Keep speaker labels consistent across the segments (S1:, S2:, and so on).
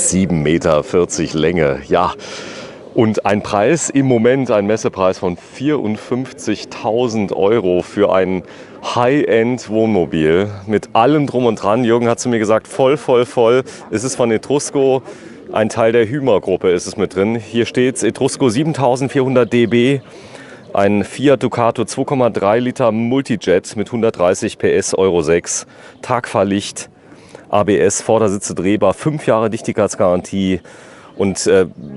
S1: 7,40 Meter Länge. Ja, und ein Preis im Moment, ein Messepreis von 54.000 Euro für ein High-End-Wohnmobil mit allem drum und dran. Jürgen hat zu mir gesagt, voll. Es ist von Etrusco, ein Teil der Hymer-Gruppe ist es mit drin. Hier steht Etrusco 7400 dB, ein Fiat Ducato 2,3 Liter Multijet mit 130 PS, Euro 6, Tagfahrlicht, ABS, Vordersitze drehbar, 5 Jahre Dichtigkeitsgarantie. Und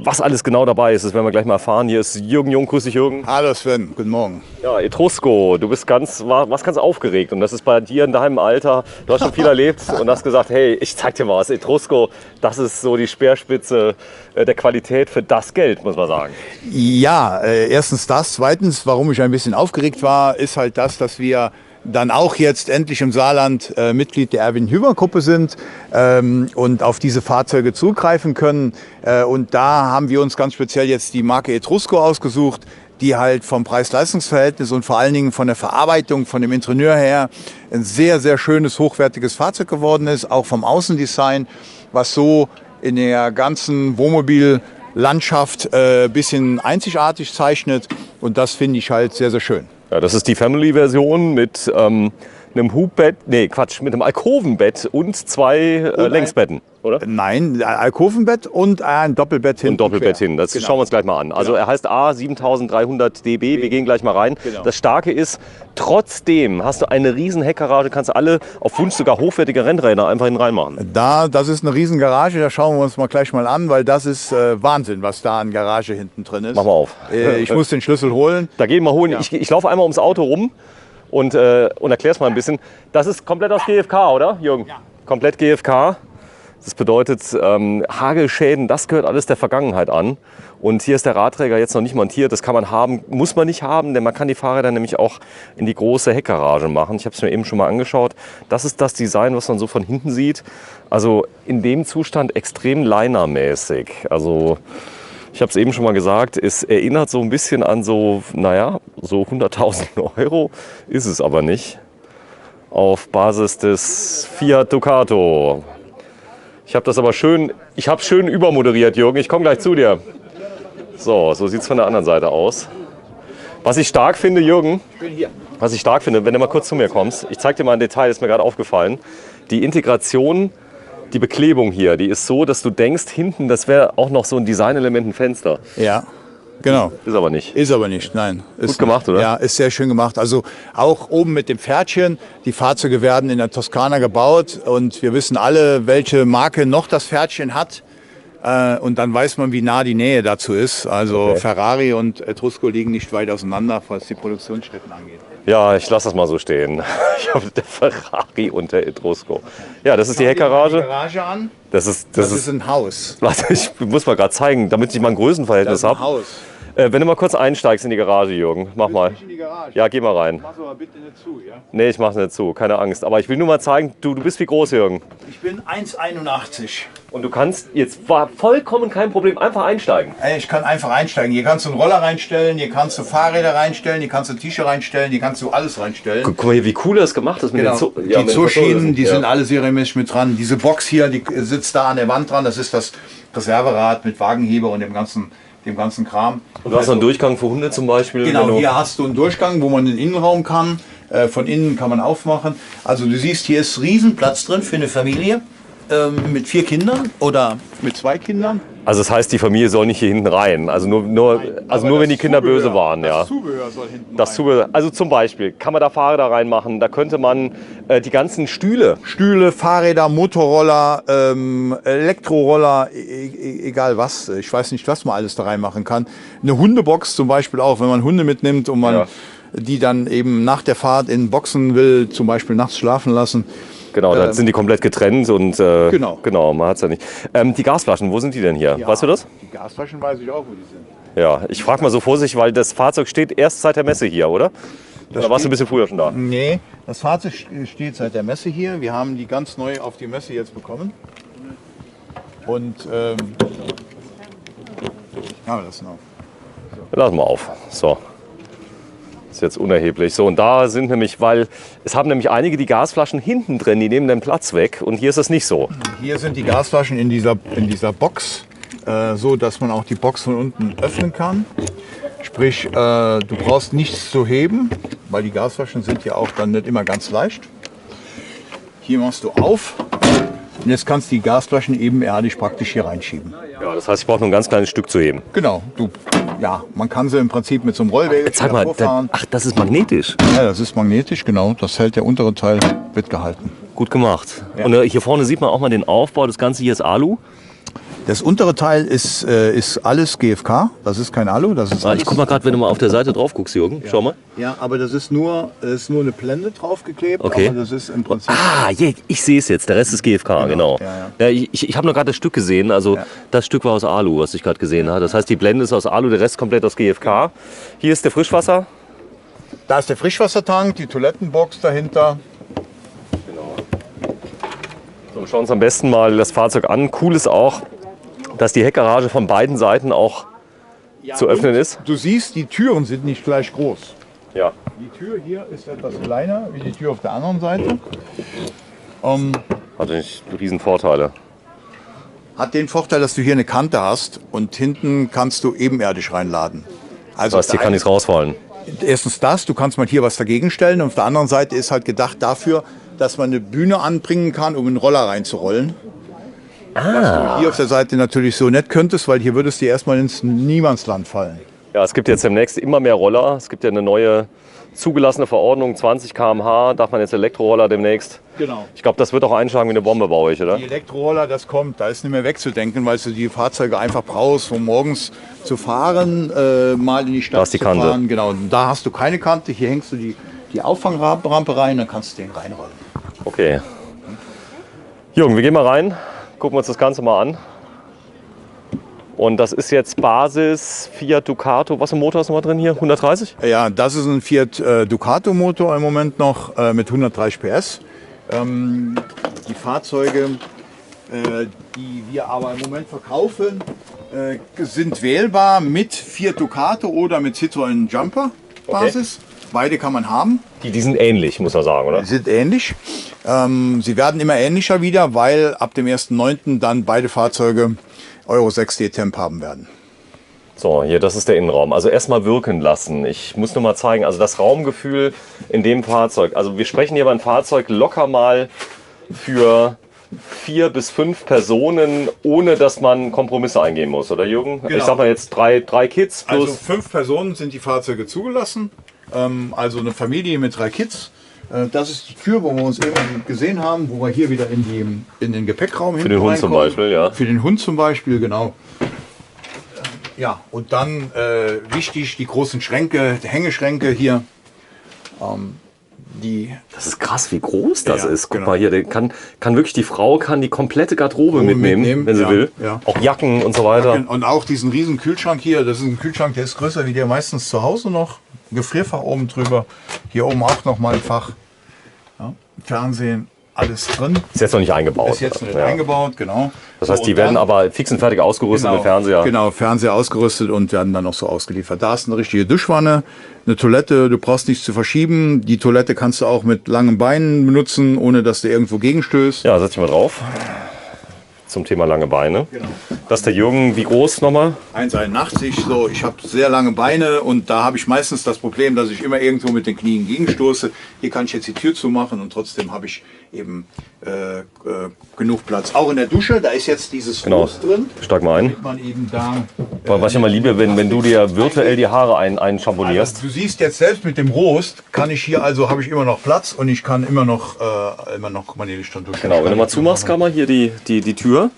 S1: was alles genau dabei ist, das werden wir gleich mal erfahren. Hier ist Jürgen Jung. Grüß dich, Jürgen.
S2: Hallo Sven, guten Morgen.
S1: Ja, Etrusco, du bist ganz aufgeregt. Und das ist bei dir in deinem Alter. Du hast schon viel erlebt und hast gesagt, hey, ich zeig dir mal was. Etrusco, das ist so die Speerspitze der Qualität für das Geld, muss man sagen.
S2: Ja, erstens das. Zweitens, warum ich ein bisschen aufgeregt war, ist halt das, dass wir dann auch jetzt endlich im Saarland Mitglied der Erwin-Hymer-Gruppe sind und auf diese Fahrzeuge zugreifen können. Und da haben wir uns ganz speziell jetzt die Marke Etrusco ausgesucht, die halt vom Preis-Leistungs-Verhältnis und vor allen Dingen von der Verarbeitung, von dem Interieur her ein sehr, sehr schönes, hochwertiges Fahrzeug geworden ist, auch vom Außendesign, was so in der ganzen Wohnmobillandschaft ein bisschen einzigartig zeichnet. Und das finde ich halt sehr, sehr schön.
S1: Ja, das ist die Family-Version mit einem Hubbett, mit einem Alkovenbett und 2 Längsbetten, oder?
S2: Nein, ein Alkovenbett und ein Doppelbett hinten.
S1: Und Doppelbett hin, das schauen wir uns gleich mal an. Also er heißt A 7300 dB, wir gehen gleich mal rein.
S2: Genau.
S1: Das Starke ist, trotzdem hast du eine riesen Heckgarage, kannst du alle auf Wunsch sogar hochwertige Rennräder einfach hin reinmachen.
S2: Das ist eine riesen Garage, da schauen wir uns mal gleich mal an, weil das ist Wahnsinn, was da an Garage hinten drin ist.
S1: Mach mal auf.
S2: Ich muss den Schlüssel holen.
S1: Da gehen wir holen.
S2: Ja.
S1: Ich laufe einmal ums Auto rum und erkläre es mal ein bisschen. Das ist komplett aus GFK, oder, Jürgen? Ja. Komplett GFK. Das bedeutet, Hagelschäden, das gehört alles der Vergangenheit an. Und hier ist der Radträger jetzt noch nicht montiert. Das kann man haben, muss man nicht haben, denn man kann die Fahrräder nämlich auch in die große Heckgarage machen. Ich habe es mir eben schon mal angeschaut. Das ist das Design, was man so von hinten sieht. Also in dem Zustand extrem linermäßig. Also ich habe es eben schon mal gesagt, es erinnert so ein bisschen an so 100.000 Euro ist es aber nicht. Auf Basis des Fiat Ducato. Ich habe das aber schön übermoderiert, Jürgen. Ich komme gleich zu dir. So sieht es von der anderen Seite aus. Was ich stark finde, Jürgen, wenn du mal kurz zu mir kommst, ich zeige dir mal ein Detail, ist mir gerade aufgefallen. Die Integration, die Beklebung hier, die ist so, dass du denkst, hinten, das wäre auch noch so ein Designelement, ein Fenster.
S2: Ja, genau.
S1: Ist aber nicht.
S2: Ist aber nicht, nein.
S1: Gut gemacht, oder?
S2: Ja, ist sehr schön gemacht. Also auch oben mit dem Pferdchen. Die Fahrzeuge werden in der Toskana gebaut und wir wissen alle, welche Marke noch das Pferdchen hat. Und dann weiß man, wie nah die Nähe dazu ist. Also okay. Ferrari und Etrusco liegen nicht weit auseinander, was die Produktionsstätten angeht.
S1: Ja, ich lasse das mal so stehen. Ich habe der Ferrari und der Etrusco. Ja, das ist die Heckgarage.
S2: Die Garage an.
S1: Das ist
S2: ein Haus.
S1: Warte, ich muss mal gerade zeigen, damit ich mal ein Größenverhältnis habe.
S2: Das ist ein Haus.
S1: Wenn du mal kurz einsteigst in die Garage, Jürgen, mach mal.
S2: Nicht in die Garage.
S1: Ja, geh mal rein.
S2: Mach aber bitte nicht zu, ja?
S1: Nee, ich mach's nicht zu, keine Angst. Aber ich will nur mal zeigen, du bist wie groß, Jürgen?
S2: Ich bin 1,81.
S1: Und du kannst jetzt vollkommen kein Problem einfach einsteigen.
S2: Ich kann einfach einsteigen. Hier kannst du einen Roller reinstellen, hier kannst du Fahrräder reinstellen, hier kannst du Tische reinstellen, hier kannst du alles reinstellen.
S1: Guck mal hier, wie cool das gemacht ist mit
S2: genau.
S1: den
S2: Die Zuschienen, die sind alle serienmäßig mit dran. Diese Box hier, die sitzt da an der Wand dran. Das ist das Reserverad mit Wagenheber und dem ganzen Kram.
S1: Und du hast noch einen Durchgang für Hunde zum Beispiel?
S2: Genau, hier hast du einen Durchgang, wo man den Innenraum kann. Von innen kann man aufmachen. Also du siehst, hier ist Riesenplatz drin für eine Familie mit 4 Kindern oder mit 2 Kindern.
S1: Also das heißt, die Familie soll nicht hier hinten rein. Also nur wenn die Kinder böse waren.
S2: Das Zubehör soll hinten
S1: rein. Zubehör, also zum Beispiel kann man da Fahrräder reinmachen. Da könnte man die ganzen Stühle,
S2: Fahrräder, Motorroller, Elektroroller, egal was. Ich weiß nicht, was man alles da reinmachen kann. Eine Hundebox zum Beispiel auch, wenn man Hunde mitnimmt und man die dann eben nach der Fahrt in Boxen will, zum Beispiel nachts schlafen lassen.
S1: Genau, da sind die komplett getrennt und
S2: genau,
S1: man hat es ja nicht. Die Gasflaschen, wo sind die denn hier?
S2: Ja,
S1: weißt du das?
S2: Die Gasflaschen weiß ich auch, wo die sind.
S1: Ja, ich frage mal so vorsichtig, weil das Fahrzeug steht erst seit der Messe hier, oder? Oder warst du ein bisschen früher schon da?
S2: Nee, das Fahrzeug steht seit der Messe hier. Wir haben die ganz neu auf die Messe jetzt bekommen. Und ja, wir lassen auf.
S1: Lass mal auf. So. ist jetzt unerheblich. So, und da sind nämlich, weil es haben nämlich einige die Gasflaschen hinten drin, die nehmen den Platz weg. Und hier ist das nicht so.
S2: Hier sind die Gasflaschen in dieser Box, so dass man auch die Box von unten öffnen kann. Sprich, du brauchst nichts zu heben, weil die Gasflaschen sind ja auch dann nicht immer ganz leicht. Hier machst du auf und jetzt kannst du die Gasflaschen ebenerdig praktisch hier reinschieben.
S1: Ja, das heißt, ich brauche nur ein ganz kleines Stück zu heben.
S2: Genau, man kann sie im Prinzip mit so einem Rollwägelchen
S1: Zeig mal,
S2: vorfahren.
S1: ach, das ist magnetisch.
S2: Ja, das ist magnetisch, genau. Das hält, der untere Teil wird gehalten.
S1: Gut gemacht.
S2: Ja.
S1: Und hier vorne sieht man auch mal den Aufbau. Das Ganze hier ist Alu.
S2: Das untere Teil ist alles GFK, das ist kein Alu. Das ist
S1: Ich guck mal gerade, wenn du mal auf der Seite drauf guckst, Jürgen. Schau mal.
S2: Ja, aber das ist nur eine Blende draufgeklebt.
S1: Okay.
S2: Aber das ist im Prinzip.
S1: Ich sehe es jetzt. Der Rest ist GFK, genau.
S2: Ja.
S1: Ich habe nur gerade das Stück gesehen. Also das Stück war aus Alu, was ich gerade gesehen habe. Das heißt, die Blende ist aus Alu, der Rest komplett aus GFK. Hier ist der Frischwasser.
S2: Da ist der Frischwassertank, die Toilettenbox dahinter.
S1: So, wir schauen uns am besten mal das Fahrzeug an. Cool ist auch, dass die Heckgarage von beiden Seiten auch zu öffnen ist.
S2: Du siehst, die Türen sind nicht gleich groß.
S1: Ja.
S2: Die Tür hier ist etwas kleiner wie die Tür auf der anderen Seite.
S1: Hat nicht riesen Vorteile.
S2: Hat den Vorteil, dass du hier eine Kante hast und hinten kannst du ebenerdig reinladen. Also
S1: Das heißt, hier kann nichts rausfallen.
S2: erstens das, du kannst mal hier was dagegen stellen und auf der anderen Seite ist halt gedacht dafür, dass man eine Bühne anbringen kann, um einen Roller reinzurollen. Was du hier auf der Seite natürlich so nicht könntest, weil hier würdest du erstmal ins Niemandsland fallen.
S1: Ja, es gibt jetzt demnächst immer mehr Roller. Es gibt ja eine neue zugelassene Verordnung, 20 km/h, darf man jetzt Elektroroller demnächst.
S2: Genau.
S1: Ich glaube, das wird auch einschlagen wie eine Bombe bei euch, oder?
S2: Die Elektroroller, das kommt, da ist nicht mehr wegzudenken, weil du die Fahrzeuge einfach brauchst, um morgens zu fahren, mal in die Stadt
S1: Da ist die
S2: zu
S1: Kante.
S2: fahren. Genau, und da hast du keine Kante, hier hängst du die Auffangrampe rein, dann kannst du den reinrollen.
S1: Okay. Jürgen, wir gehen mal rein, gucken uns das Ganze mal an. Und das ist jetzt Basis Fiat Ducato. Was für ein Motor ist nochmal drin hier? 130?
S2: Ja, das ist ein Fiat Ducato Motor im Moment noch mit 130 PS. Die Fahrzeuge, die wir aber im Moment verkaufen, sind wählbar mit Fiat Ducato oder mit Citroën Jumper Basis. Beide kann man haben.
S1: Die sind ähnlich, muss man sagen, oder?
S2: Die sind ähnlich. Sie werden immer ähnlicher wieder, weil ab dem 1.9. dann beide Fahrzeuge Euro 6 D-Temp haben werden.
S1: So, hier, das ist der Innenraum. Also erstmal wirken lassen. Ich muss nur mal zeigen, also das Raumgefühl in dem Fahrzeug. Also wir sprechen hier über ein Fahrzeug locker mal für 4 bis 5 Personen, ohne dass man Kompromisse eingehen muss, oder Jürgen?
S2: Genau.
S1: Ich sag mal jetzt drei Kids plus...
S2: Also 5 Personen sind die Fahrzeuge zugelassen. Also eine Familie mit 3 Kids. Das ist die Tür, wo wir uns eben gesehen haben, wo wir hier wieder in den Gepäckraum
S1: Für den Hund zum Beispiel, ja.
S2: Für den Hund zum Beispiel, genau. Ja, und dann wichtig, die großen Schränke, Hängeschränke hier.
S1: Das ist krass, wie groß das
S2: Ja,
S1: ist. Guck
S2: genau.
S1: mal hier, kann wirklich die Frau die komplette Garderobe mitnehmen, wenn sie
S2: ja,
S1: will.
S2: ja.
S1: Auch Jacken und so weiter.
S2: Und auch diesen riesen Kühlschrank hier, das ist ein Kühlschrank, der ist größer wie der meistens zu Hause noch. Ein Gefrierfach oben drüber. Hier oben auch noch mal ein Fach. Ja, Fernsehen, alles drin.
S1: Ist jetzt noch nicht eingebaut.
S2: Ist jetzt nicht
S1: Ja.
S2: eingebaut, genau.
S1: Das heißt,
S2: So,
S1: die
S2: und
S1: werden
S2: dann-
S1: aber fix und fertig ausgerüstet mit Fernseher.
S2: Genau, Fernseher ausgerüstet und werden dann noch so ausgeliefert. Da ist eine richtige Duschwanne, eine Toilette, du brauchst nichts zu verschieben. Die Toilette kannst du auch mit langen Beinen benutzen, ohne dass du irgendwo gegenstößt.
S1: Ja, setz dich mal drauf. Zum Thema lange Beine.
S2: Genau.
S1: Das ist der Jürgen, wie groß nochmal?
S2: 1,81, so, ich habe sehr lange Beine und da habe ich meistens das Problem, dass ich immer irgendwo mit den Knien gegenstoße. Hier kann ich jetzt die Tür zumachen und trotzdem habe ich eben genug Platz. Auch in der Dusche, da ist jetzt dieses
S1: Genau.
S2: Rost drin,
S1: Steig mal ein.
S2: damit man eben da...
S1: Was ich immer liebe, wenn du dir virtuell die Haare einschampionierst.
S2: Du siehst jetzt selbst mit dem Rost, kann ich hier, also habe ich immer noch Platz und ich kann immer noch meine Lichtstand duschen.
S1: Genau, wenn du mal zumachst, kann man hier die Tür,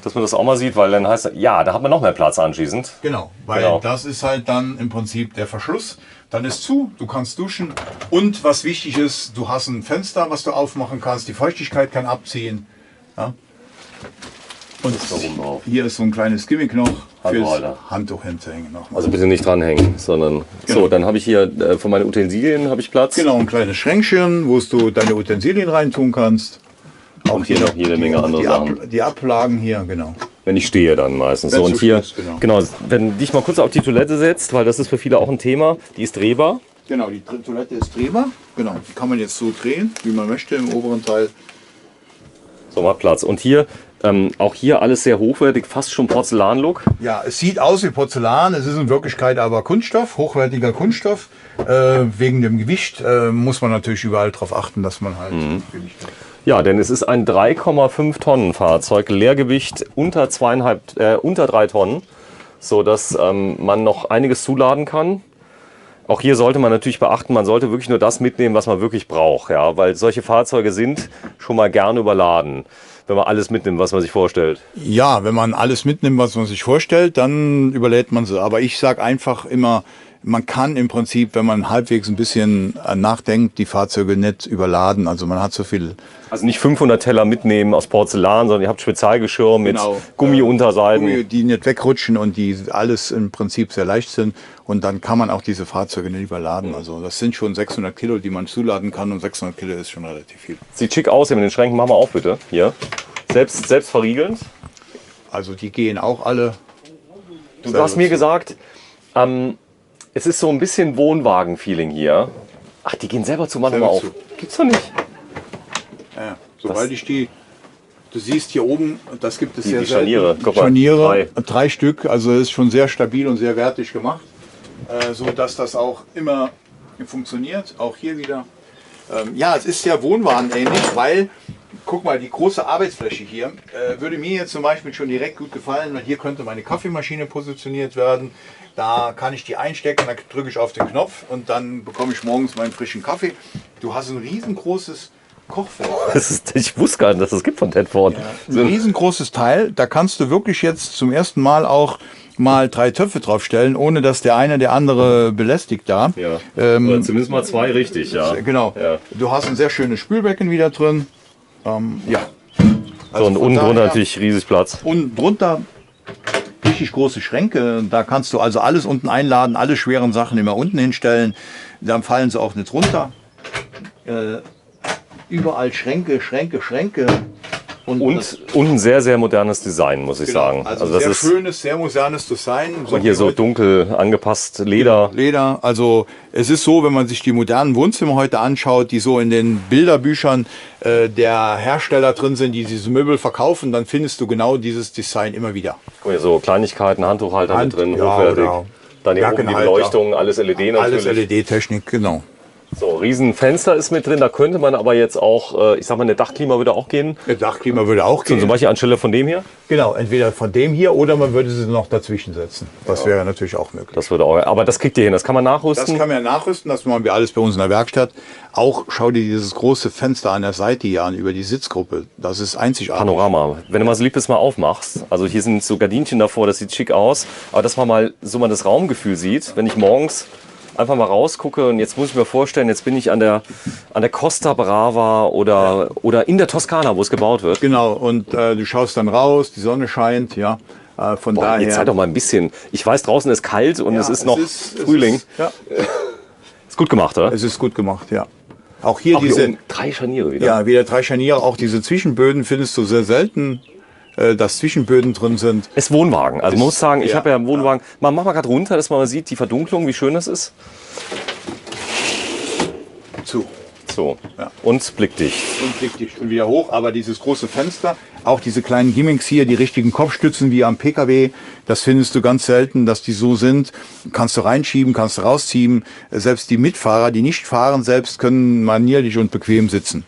S1: dass man das auch mal sieht, weil dann heißt ja, da hat man noch mehr Platz anschließend.
S2: Genau, weil
S1: Genau.
S2: das ist halt dann im Prinzip der Verschluss. Dann ist zu, du kannst duschen und was wichtig ist, du hast ein Fenster, was du aufmachen kannst, die Feuchtigkeit kann abziehen. Ja. Und
S1: oben drauf.
S2: hier ist so ein kleines Gimmick noch fürs
S1: Handtuchhalter.
S2: Handtuch hinzuhängen. Noch.
S1: Also bitte nicht dranhängen, sondern
S2: Genau.
S1: so, dann habe ich hier von meinen Utensilien habe ich Platz.
S2: Genau, ein kleines Schränkchen, wo du deine Utensilien reintun kannst.
S1: Und hier noch jede Menge andere Sachen.
S2: Die Ablagen hier, genau.
S1: Wenn ich stehe dann meistens.
S2: Wenn
S1: So,
S2: du
S1: und hier,
S2: stehst, genau.
S1: genau, wenn dich mal kurz auf die Toilette setzt, weil das ist für viele auch ein Thema, die ist drehbar.
S2: Genau, die Toilette ist drehbar. Genau, die kann man jetzt so drehen, wie man möchte im oberen Teil.
S1: So, mal Platz. Und hier, auch hier alles sehr hochwertig, fast schon Porzellan-Look.
S2: Ja, es sieht aus wie Porzellan, es ist in Wirklichkeit aber Kunststoff, hochwertiger Kunststoff. Wegen dem Gewicht muss man natürlich überall darauf achten, dass man halt Gewicht hat.
S1: Ja, denn es ist ein 3,5 Tonnen Fahrzeug, Leergewicht unter 3 Tonnen, sodass man noch einiges zuladen kann. Auch hier sollte man natürlich beachten, man sollte wirklich nur das mitnehmen, was man wirklich braucht, ja, weil solche Fahrzeuge sind schon mal gern überladen, wenn man alles mitnimmt, was man sich vorstellt.
S2: Ja, wenn man alles mitnimmt, was man sich vorstellt, dann überlädt man sie. Aber ich sage einfach immer, man kann im Prinzip, wenn man halbwegs ein bisschen nachdenkt, die Fahrzeuge nicht überladen. Also man hat so viel.
S1: Also nicht 500 Teller mitnehmen aus Porzellan, sondern ihr habt Spezialgeschirr mit Gummiunterseiten.
S2: Gummi, die nicht wegrutschen und die alles im Prinzip sehr leicht sind. Und dann kann man auch diese Fahrzeuge nicht überladen. Also das sind schon 600 Kilo, die man zuladen kann. Und 600 Kilo ist schon relativ viel.
S1: Sieht schick aus hier mit den Schränken. Machen wir auf bitte. Hier. Selbst verriegelnd.
S2: Also die gehen auch alle.
S1: Du hast mir gesagt, es ist so ein bisschen Wohnwagen-Feeling hier. Ach, die gehen selber zu, machen wir auf. Gibt's doch nicht.
S2: Ja, sobald ich die, du siehst hier oben, das gibt es sehr
S1: die Scharniere.
S2: Guck mal, Scharniere, 3 Stück, also ist schon sehr stabil und sehr wertig gemacht, so dass das auch immer funktioniert. Auch hier wieder. Ja, es ist sehr wohnwagenähnlich, weil, guck mal, die große Arbeitsfläche hier würde mir jetzt zum Beispiel schon direkt gut gefallen, weil hier könnte meine Kaffeemaschine positioniert werden. Da kann ich die einstecken, dann drücke ich auf den Knopf und dann bekomme ich morgens meinen frischen Kaffee. Du hast ein riesengroßes Kochfeld.
S1: Ich wusste gar nicht, dass es das gibt von Tedford.
S2: Ja, ein riesengroßes Teil, da kannst du wirklich jetzt zum ersten Mal auch mal 3 Töpfe draufstellen, ohne dass der eine der andere belästigt da.
S1: Ja. Oder zumindest mal 2 richtig, ja.
S2: Genau. Ja. Du hast ein sehr schönes Spülbecken wieder drin. Ja.
S1: Also so, und unten drunter natürlich riesig Platz.
S2: Und drunter richtig große Schränke. Da kannst du also alles unten einladen, alle schweren Sachen immer unten hinstellen. Dann fallen sie auch nicht runter. Überall Schränke, Schränke, Schränke. Und
S1: ein sehr, sehr modernes Design, muss ich sagen.
S2: Also das
S1: sehr
S2: ist schönes, sehr modernes Design.
S1: So hier so dunkel angepasst, Leder.
S2: Leder, also es ist so, wenn man sich die modernen Wohnzimmer heute anschaut, die so in den Bilderbüchern der Hersteller drin sind, die diese Möbel verkaufen, dann findest du genau dieses Design immer wieder.
S1: Guck mal, so Kleinigkeiten, Handtuchhalter mit drin, hochwertig.
S2: Genau.
S1: Dann hier oben die Beleuchtung, alles LED natürlich.
S2: Alles LED-Technik, genau.
S1: So, Riesenfenster ist mit drin, da könnte man aber jetzt auch, ich sag mal, eine Dachklima würde auch gehen.
S2: Eine Dachklima würde auch gehen.
S1: Zum Beispiel anstelle von dem hier?
S2: Genau, entweder von dem hier oder man würde sie noch dazwischen setzen. Das wäre natürlich auch möglich.
S1: Das würde auch, aber das kriegt ihr hin, das kann man nachrüsten?
S2: Das kann man nachrüsten, das machen wir alles bei uns in der Werkstatt. Auch schau dir dieses große Fenster an der Seite hier an, über die Sitzgruppe. Das ist einzigartig.
S1: Panorama. Wenn du mal so lieb bist, mal aufmachst. Also hier sind so Gardinchen davor, das sieht schick aus. Aber dass man mal so mal das Raumgefühl sieht, wenn ich morgens einfach mal rausgucke und jetzt muss ich mir vorstellen, jetzt bin ich an der Costa Brava oder in der Toskana, wo es gebaut wird.
S2: Genau, und du schaust dann raus, die Sonne scheint, ja. Von daher.
S1: Jetzt halt doch mal ein bisschen. Ich weiß, draußen ist kalt und es ist noch Frühling. Ist gut gemacht, oder?
S2: Es ist gut gemacht, ja. Auch hier
S1: diese hier 3 Scharniere wieder.
S2: Ja, wieder 3 Scharniere. Auch diese Zwischenböden findest du sehr selten, dass Zwischenböden drin sind.
S1: Es ist Wohnwagen. Also man muss sagen, ich habe ja einen Wohnwagen. Mach mal gerade runter, dass man mal sieht, die Verdunklung, wie schön das ist. So. Ja. Und blickdicht.
S2: Und blickdicht und wieder hoch. Aber dieses große Fenster, auch diese kleinen Gimmicks hier, die richtigen Kopfstützen wie am PKW, das findest du ganz selten, dass die so sind. Kannst du reinschieben, kannst du rausziehen. Selbst die Mitfahrer, die nicht fahren selbst, können manierlich und bequem sitzen.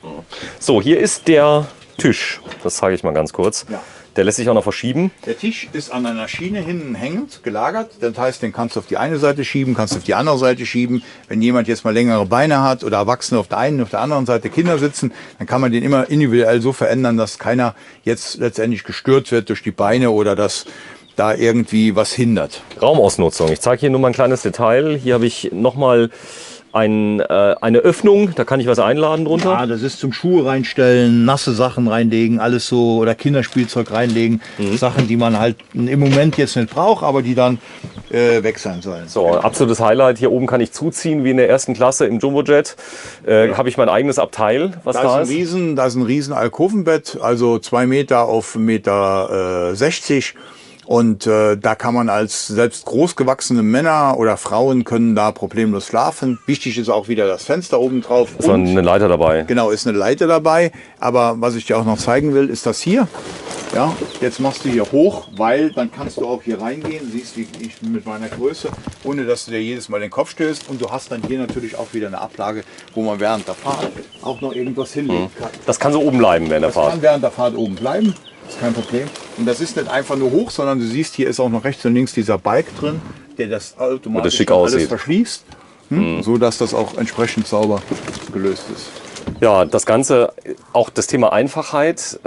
S1: So, hier ist der Tisch. Das zeige ich mal ganz kurz. Ja. Der lässt sich auch noch verschieben.
S2: Der Tisch ist an einer Schiene hinten hängend, gelagert. Das heißt, den kannst du auf die eine Seite schieben, kannst du auf die andere Seite schieben. Wenn jemand jetzt mal längere Beine hat oder Erwachsene auf der einen, auf der anderen Seite Kinder sitzen, dann kann man den immer individuell so verändern, dass keiner jetzt letztendlich gestört wird durch die Beine oder dass da irgendwie was hindert.
S1: Raumausnutzung. Ich zeige hier nur mal ein kleines Detail. Hier habe ich nochmal eine Öffnung, da kann ich was einladen drunter.
S2: Ja, das ist zum Schuhe reinstellen, nasse Sachen reinlegen, alles so, oder Kinderspielzeug reinlegen. Sachen, die man halt im Moment jetzt nicht braucht, aber die dann weg sein sollen.
S1: So, absolutes Highlight. Hier oben kann ich zuziehen, wie in der ersten Klasse im Jumbojet. Habe ich mein eigenes Abteil, was da ist.
S2: Da ist ein riesen Alkovenbett, also 2 Meter auf 1,60 Meter. Und da kann man als selbst großgewachsene Männer oder Frauen können da problemlos schlafen. Wichtig ist auch wieder das Fenster oben drauf.
S1: Ist noch eine Leiter dabei.
S2: Genau, ist eine Leiter dabei. Aber was ich dir auch noch zeigen will, ist das hier. Ja, jetzt machst du hier hoch, weil dann kannst du auch hier reingehen. Siehst, wie ich mit meiner Größe, ohne dass du dir jedes Mal den Kopf stößt. Und du hast dann hier natürlich auch wieder eine Ablage, wo man während der Fahrt auch noch irgendwas hinlegen kann.
S1: Das kann so oben bleiben während der
S2: Das
S1: Fahrt.
S2: kann während der Fahrt oben bleiben. Ist kein Problem. Und das ist nicht einfach nur hoch, sondern du siehst, hier ist auch noch rechts und links dieser Balk drin, der das automatisch
S1: schick
S2: alles
S1: aussieht.
S2: verschließt. So dass das auch entsprechend sauber gelöst ist.
S1: Ja, das Ganze, auch das Thema Einfachheit.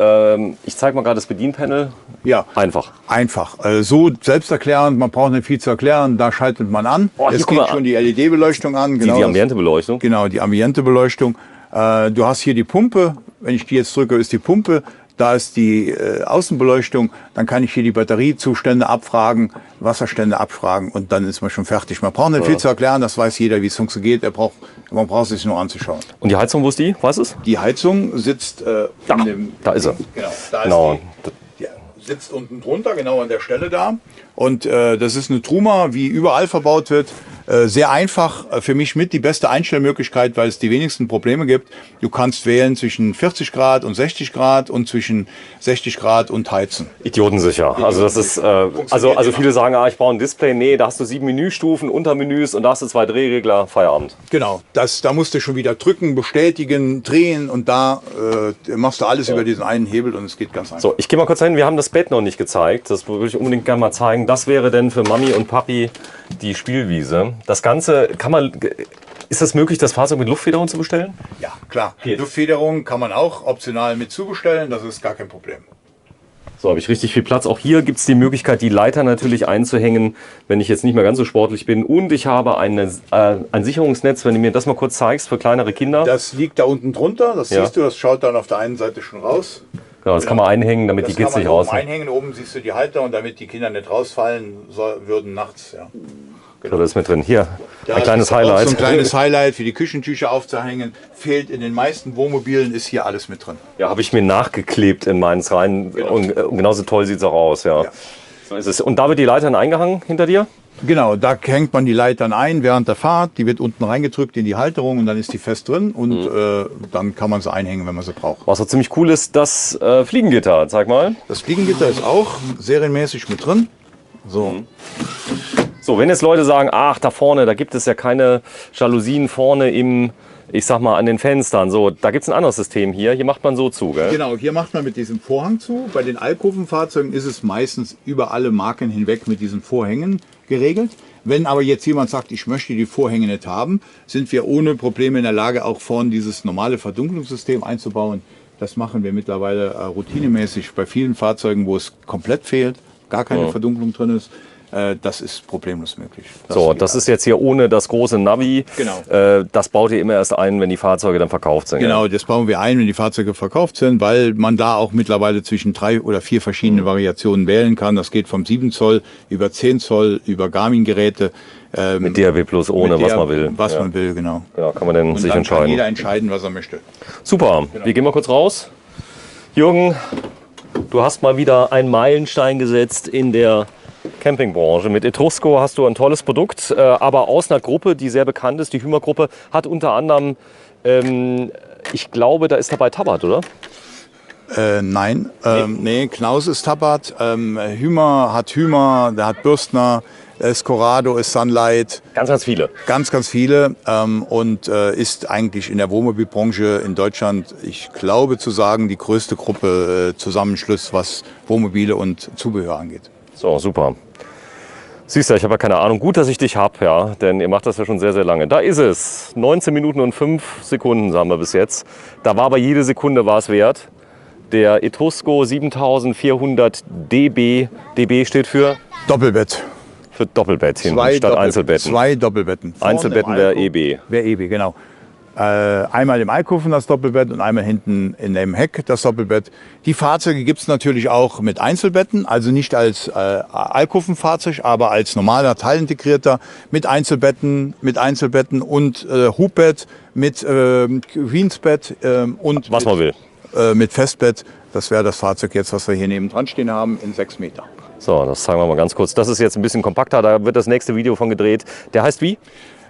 S1: Ich zeige mal gerade das Bedienpanel.
S2: Ja,
S1: Einfach.
S2: einfach. So selbsterklärend, man braucht nicht viel zu erklären. Da schaltet man an.
S1: Oh, hier,
S2: Es
S1: guck
S2: geht
S1: mal.
S2: schon die LED-Beleuchtung an.
S1: Die Ambientebeleuchtung.
S2: Genau, die Ambientebeleuchtung. Du hast hier die Pumpe. Wenn ich die jetzt drücke, ist die Pumpe. Da ist die Außenbeleuchtung. Dann kann ich hier die Batteriezustände abfragen, Wasserstände abfragen und dann ist man schon fertig. Man braucht nicht viel zu erklären, das weiß jeder, wie es funktioniert. Man braucht es sich nur anzuschauen.
S1: Und die Heizung, wo ist die? Weißt du es?
S2: Die Heizung sitzt in dem...
S1: Da ist er.
S2: Genau, da
S1: Genau.
S2: ist die sitzt unten drunter, genau an der Stelle da. Und das ist eine Truma, wie überall verbaut wird. Sehr einfach, für mich mit die beste Einstellmöglichkeit, weil es die wenigsten Probleme gibt. Du kannst wählen zwischen 40 Grad und 60 Grad und zwischen 60 Grad und heizen.
S1: Idiotensicher. Also das ist, also viele sagen, ich brauche ein Display. Nee, da hast du 7 Menüstufen, Untermenüs und da hast du 2 Drehregler, Feierabend.
S2: Genau, da musst du schon wieder drücken, bestätigen, drehen und da machst du alles über diesen einen Hebel und es geht ganz einfach.
S1: So, ich gehe mal kurz hin. Wir haben das Bett noch nicht gezeigt. Das würde ich unbedingt gerne mal zeigen. Das wäre denn für Mami und Papi die Spielwiese. Das Ganze ist es möglich, das Fahrzeug mit Luftfederung zu bestellen?
S2: Ja, klar.
S1: Geht.
S2: Luftfederung kann man auch optional mit zubestellen, das ist gar kein Problem.
S1: So, habe ich richtig viel Platz. Auch hier gibt es die Möglichkeit, die Leiter natürlich einzuhängen, wenn ich jetzt nicht mehr ganz so sportlich bin. Und ich habe ein Sicherungsnetz, wenn du mir das mal kurz zeigst, für kleinere Kinder.
S2: Das liegt da unten drunter, das
S1: Ja.
S2: siehst du, das schaut dann auf der einen Seite schon raus.
S1: Genau, das kann man einhängen, damit
S2: Das
S1: die Kids
S2: kann
S1: nicht
S2: man oben
S1: raus.
S2: einhängen, oben siehst du die Halter und damit die Kinder nicht rausfallen würden nachts. Ja.
S1: So, das ist mit drin. Hier,
S2: Ja,
S1: ein kleines
S2: das ist auch
S1: Highlight.
S2: So ein kleines Highlight für die Küchentücher aufzuhängen. Fehlt in den meisten Wohnmobilen, ist hier alles mit drin.
S1: Ja, habe ich mir nachgeklebt in meins rein.
S2: Genau.
S1: Und genauso toll sieht es auch aus. Ja.
S2: Ja.
S1: So ist es. Und da wird die Leiter eingehangen hinter dir?
S2: Genau, da hängt man die Leitern ein während der Fahrt. Die wird unten reingedrückt in die Halterung und dann ist die fest drin. Und dann kann man sie einhängen, wenn man sie braucht.
S1: Was auch ziemlich cool ist, das Fliegengitter. Zeig mal.
S2: Das Fliegengitter ist auch serienmäßig mit drin. So.
S1: So, wenn jetzt Leute sagen, ach, da vorne, da gibt es ja keine Jalousien vorne im, ich sag mal, an den Fenstern. So, da gibt es ein anderes System hier. Hier macht man so zu, gell?
S2: Genau, hier macht man mit diesem Vorhang zu. Bei den Alkovenfahrzeugen ist es meistens über alle Marken hinweg mit diesen Vorhängen geregelt. Wenn aber jetzt jemand sagt, ich möchte die Vorhänge nicht haben, sind wir ohne Probleme in der Lage, auch vorne dieses normale Verdunklungssystem einzubauen. Das machen wir mittlerweile routinemäßig bei vielen Fahrzeugen, wo es komplett fehlt, gar keine Verdunklung drin ist. Das ist problemlos möglich.
S1: So, das ist jetzt hier ohne das große Navi.
S2: Genau.
S1: Das baut ihr immer erst ein, wenn die Fahrzeuge dann verkauft sind.
S2: Genau, das bauen wir ein, wenn die Fahrzeuge verkauft sind, weil man da auch mittlerweile zwischen 3 oder 4 verschiedene Variationen wählen kann. Das geht vom 7 Zoll über 10 Zoll über Garmin-Geräte.
S1: Mit DAW Plus ohne, was man will.
S2: Was man will, genau.
S1: Ja, kann man dann
S2: Und
S1: sich
S2: dann
S1: entscheiden.
S2: kann jeder entscheiden, was er möchte.
S1: Super, wir gehen mal kurz raus. Jürgen, du hast mal wieder einen Meilenstein gesetzt in der Campingbranche. Mit Etrusco hast du ein tolles Produkt, aber aus einer Gruppe, die sehr bekannt ist. Die Hümer-Gruppe hat unter anderem, ich glaube, da ist dabei Tabat, oder?
S2: Nein, nee, Knaus ist Tabat, Hümer, der hat Bürstner, Corrado ist Sunlight.
S1: Ganz, ganz viele.
S2: Ganz, ganz viele und ist eigentlich in der Wohnmobilbranche in Deutschland, ich glaube zu sagen, die größte Gruppe Zusammenschluss, was Wohnmobile und Zubehör angeht.
S1: So, super. Siehst du, ich habe ja keine Ahnung. Gut, dass ich dich habe, ja, denn ihr macht das ja schon sehr, sehr lange. Da ist es. 19 Minuten und 5 Sekunden haben wir bis jetzt. Da war aber jede Sekunde war es wert. Der Etrusco 7400 DB. DB steht für
S2: Doppelbett.
S1: für Doppelbett hinten statt Einzelbetten.
S2: 2 Doppelbetten. Vorne
S1: Einzelbetten
S2: im
S1: wäre
S2: Alkoven-
S1: EB.
S2: Wäre EB, genau. Einmal im Alkoven das Doppelbett und einmal hinten in dem Heck das Doppelbett. Die Fahrzeuge gibt es natürlich auch mit Einzelbetten, also nicht als Alkovenfahrzeug, aber als normaler Teilintegrierter mit Einzelbetten und Hubbett, mit Queensbett und
S1: Was man will.
S2: mit Festbett. Das wäre das Fahrzeug jetzt, was wir hier neben dran stehen haben, in 6 Meter.
S1: So, das zeigen wir mal ganz kurz. Das ist jetzt ein bisschen kompakter, da wird das nächste Video von gedreht. Der heißt wie?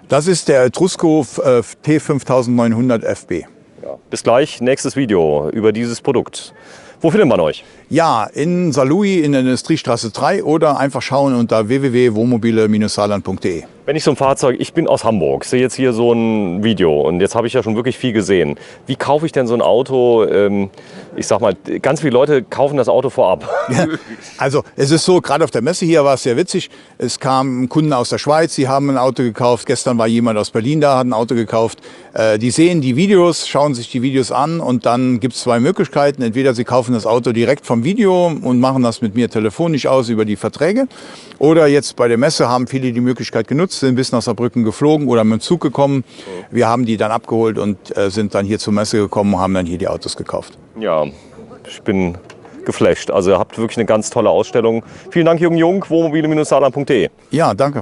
S2: Das ist der Trusco T5900 FB.
S1: Ja. Bis gleich, nächstes Video über dieses Produkt. Wo findet man euch?
S2: Ja, in Saarlouis in der Industriestraße 3 oder einfach schauen unter www.wohnmobile-saarland.de.
S1: Wenn ich so ein Fahrzeug, ich bin aus Hamburg, sehe jetzt hier so ein Video und jetzt habe ich ja schon wirklich viel gesehen. Wie kaufe ich denn so ein Auto? Ich sag mal, ganz viele Leute kaufen das Auto vorab.
S2: Ja, also es ist so, gerade auf der Messe hier war es sehr witzig. Es kamen Kunden aus der Schweiz, die haben ein Auto gekauft. Gestern war jemand aus Berlin da, hat ein Auto gekauft. Die sehen die Videos, schauen sich die Videos an und dann gibt es zwei Möglichkeiten. Entweder sie kaufen das Auto direkt vom Video und machen das mit mir telefonisch aus über die Verträge. Oder jetzt bei der Messe haben viele die Möglichkeit genutzt, sind bis nach Saarbrücken geflogen oder mit dem Zug gekommen. Wir haben die dann abgeholt und sind dann hier zur Messe gekommen und haben dann hier die Autos gekauft.
S1: Ja, ich bin geflasht. Also ihr habt wirklich eine ganz tolle Ausstellung. Vielen Dank, Jürgen Jung, wohnmobile-saarland.de.
S2: Ja, danke.